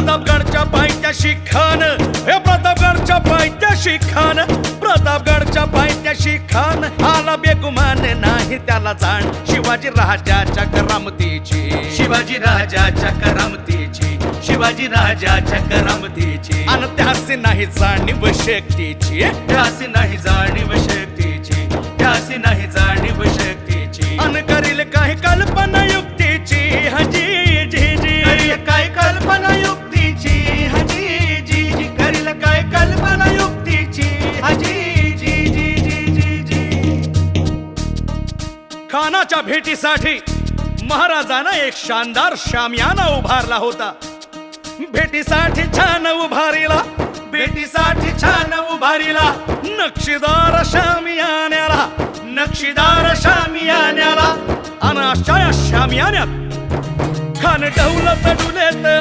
प्रतापगडच्या पायथ्याशी खान, हे प्रतापगडच्या पायथ्याशी खान, प्रतापगडच्या पायथ्याशी खान, आला बेगुमान नाही त्याला जाण शिवाजी राजाच्या करामतीची, शिवाजी राजाच्या करामतीची, शिवाजी राजाच्या करामतीची. अन त्यासी नाही जाणीव शक्तीची, त्यासी नाही जाणीव शक्तीची, त्यासी नाही जाणीव शक्तीची. अन करील काही कल्पना युक्तीची, हजी जी जी करील काय कल्पना युक्तीची, हजी जी जी करील काय कल्पना युक्तीची, हजी जी जी जी जी जी. खानाच्या भेटीसाठी महाराजानं एक शानदार शामियाना उभारला होता. भेटीसाठी छान उभारीला, भेटीसाठी छान उभारीला नक्षीदार शामियान्याला, नक्षीदार शामियान्याला. अन अशा या शामियान्यात खान डौलत डुलेत